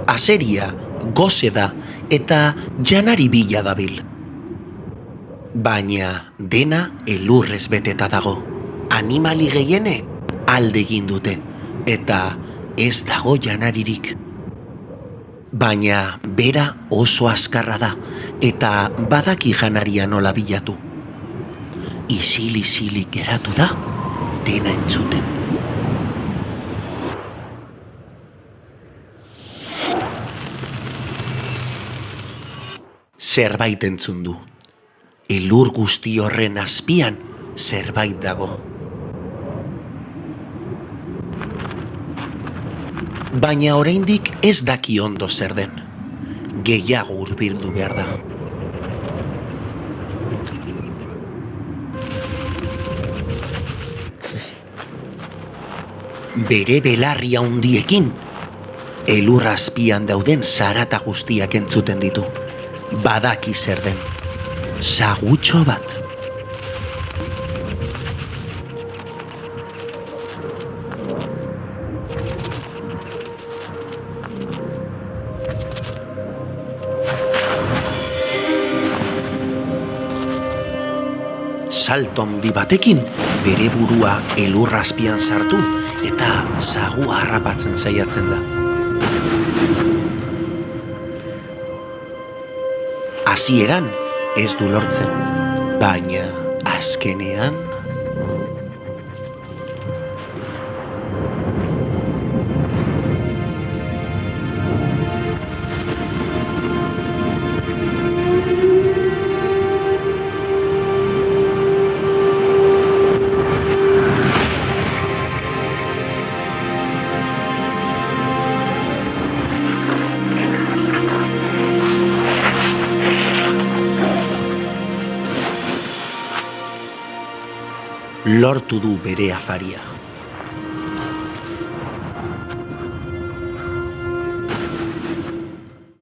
Aseria, goze da eta janari bila dabil. Baina dena elurrez beteta dago. Animali gehiene alde egin dute eta ez dago janaririk. Baina bera oso azkarra da eta badaki janaria nola bilatu. Isil geratu da dena entzuten. Zerbait entzun du. Elur guzti horren azpian zerbait dago. Baina oraindik ez daki ondo zer den. Gehiago hurbildu behar da. Bere belarri handiekin, elur azpian dauden zarata guztiak entzuten ditu. Badaki zer den. Sagutxo bat. Salto handi batekin bere burua elur azpian sartu eta sagua harrapatzen saiatzen da. Hasieran ez du lortzen, baina azkenean lortu du bere afaria.